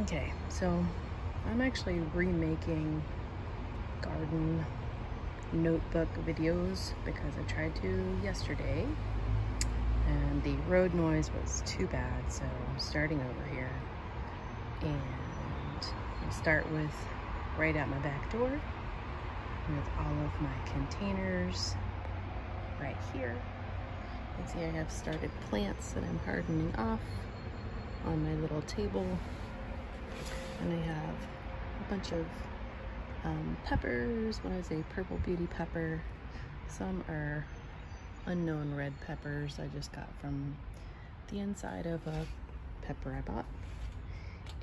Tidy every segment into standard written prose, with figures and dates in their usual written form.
Okay, so I'm actually remaking garden notebook videos because I tried to yesterday and the road noise was too bad, so I'm starting over here. And I'll start with right at my back door with all of my containers right here. You can see I have started plants that I'm hardening off on my little table. And I have a bunch of peppers. One is a purple beauty pepper. Some are unknown red peppers I just got from the inside of a pepper I bought.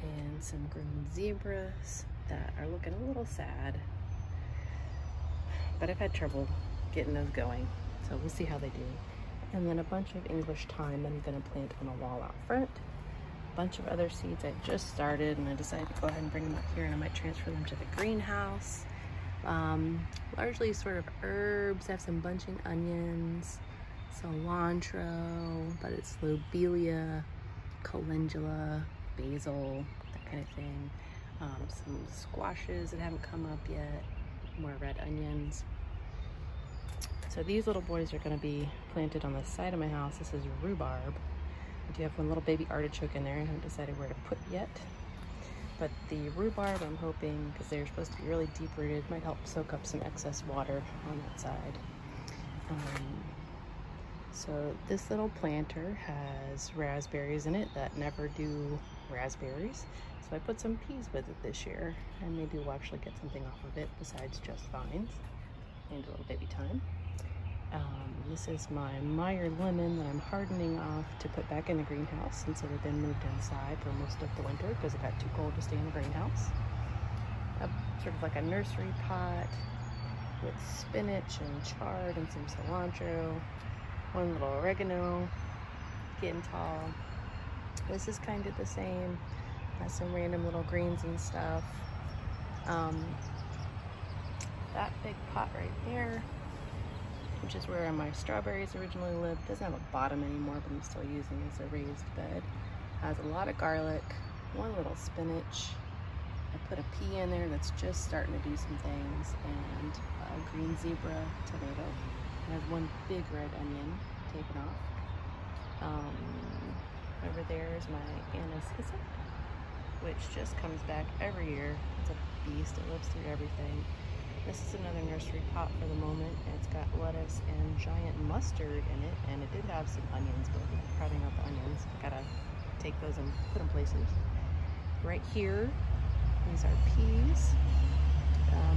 And some green zebras that are looking a little sad. But I've had trouble getting those going, so we'll see how they do. And then a bunch of English thyme that I'm gonna plant on a wall out front. Bunch of other seeds I just started, and I decided to go ahead and bring them up here, and I might transfer them to the greenhouse. Largely sort of herbs. I have some bunching onions, cilantro, but it's lobelia, calendula, basil, that kind of thing. Some squashes that haven't come up yet, more red onions. So these little boys are going to be planted on the side of my house. This is rhubarb. I do have one little baby artichoke in there. I haven't decided where to put yet. But the rhubarb, I'm hoping, because they're supposed to be really deep rooted, might help soak up some excess water on that side. So this little planter has raspberries in it that never do raspberries. So I put some peas with it this year, and maybe we'll actually get something off of it besides just vines and a little baby thyme. This is my Meyer lemon that I'm hardening off to put back in the greenhouse since it had been moved inside for most of the winter because it got too cold to stay in the greenhouse. Sort of like a nursery pot with spinach and chard and some cilantro, one little oregano, getting tall. This is kind of the same, has some random little greens and stuff. That big pot right there, which is where my strawberries originally lived, doesn't have a bottom anymore, but I'm still using it as a raised bed. Has a lot of garlic, one little spinach. I put a pea in there that's just starting to do some things, and a green zebra tomato. I have one big red onion taken off. Over there is my anise hyssop, which just comes back every year. It's a beast, it lives through everything. This is another nursery pot for the moment. It's got lettuce and giant mustard in it, and it did have some onions, but I'm crowding out the onions. I gotta take those and put them places. Right here, these are peas.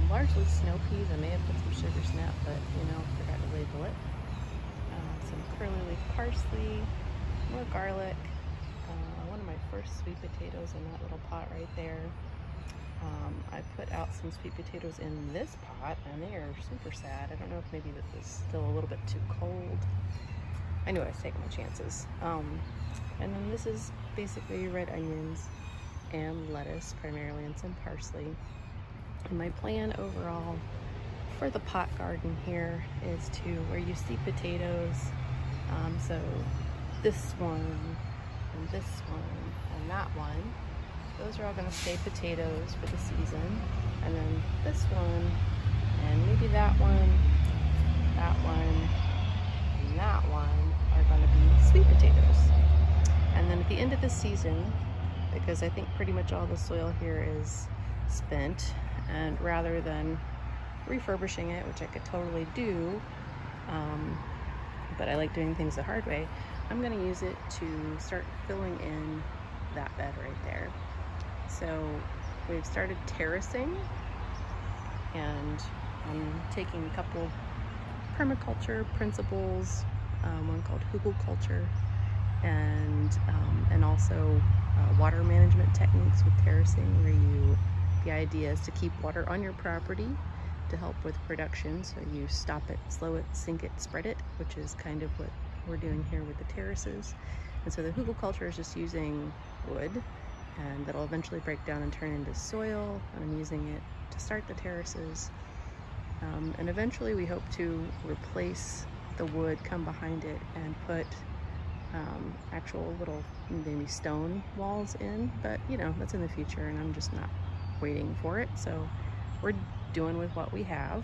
Largely snow peas. I may have put some sugar snap, but forgot to label it. Some curly leaf parsley, more garlic. One of my first sweet potatoes in that little pot right there. I put out some sweet potatoes in this pot, and they are super sad. I don't know if maybe this is still a little bit too cold. I knew I was taking my chances. And then this is basically red onions and lettuce primarily, and some parsley. And my plan overall for the pot garden here is to, where you see potatoes, so this one and this one and that one, those are all going to stay potatoes for the season. And then this one, and maybe that one, and that one are going to be sweet potatoes. And then at the end of the season, because I think pretty much all the soil here is spent, and rather than refurbishing it, which I could totally do, but I like doing things the hard way, I'm going to use it to start filling in that bed right there. So we've started terracing, and I'm taking a couple permaculture principles, one called hugelkultur, and also water management techniques with terracing, where the idea is to keep water on your property to help with production. So you stop it, slow it, sink it, spread it, which is kind of what we're doing here with the terraces. And so the hugelkultur is just using wood, and that'll eventually break down and turn into soil, and I'm using it to start the terraces. And eventually we hope to replace the wood, come behind it, and put actual little maybe stone walls in, but you know, that's in the future and I'm just not waiting for it. So we're doing with what we have.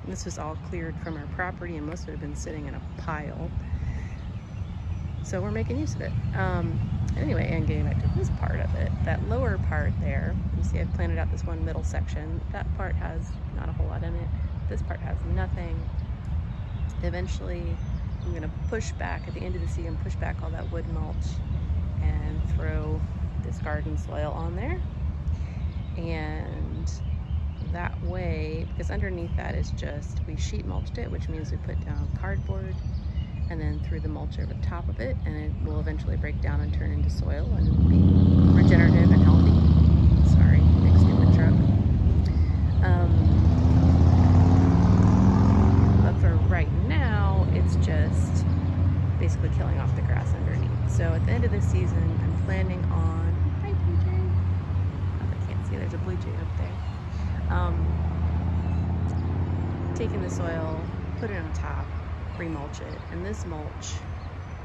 This was all cleared from our property and most of it had been sitting in a pile. So we're making use of it. Anyway, and getting back to this part of it, that lower part there, you see I've planted out this one middle section. That part has not a whole lot in it. This part has nothing. Eventually, I'm gonna push back, at the end of the season, push back all that wood mulch and throw this garden soil on there. And that way, because underneath that is just, we sheet mulched it, which means we put down cardboard and then threw the mulch over the top of it, and it will eventually break down and turn into soil and be regenerative and healthy. Sorry, big stupid truck. But for right now, it's just basically killing off the grass underneath. So at the end of this season, I'm planning on, hi Blue Jay. Oh, I can't see, there's a Blue Jay up there. Taking the soil, put it on top, remulch it, and this mulch,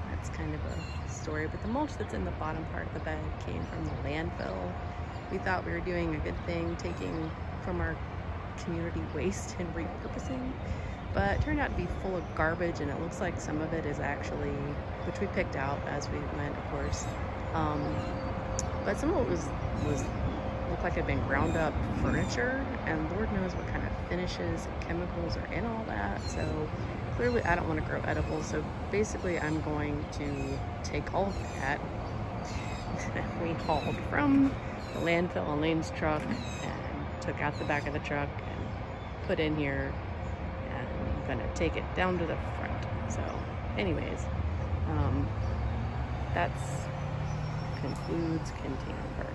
that's kind of a story, but the mulch that's in the bottom part of the bed came from the landfill. We thought we were doing a good thing, taking from our community waste and repurposing, but it turned out to be full of garbage, and it looks like some of it is actually, which we picked out as we went, of course, but some of it looked like it had been ground up furniture, and Lord knows what kind of finishes and chemicals are in all that. So clearly I don't want to grow edibles, so basically I'm going to take all of that that we hauled from the landfill on Lane's truck and took out the back of the truck and put in here, and I'm gonna take it down to the front. So anyways, that's concludes container part.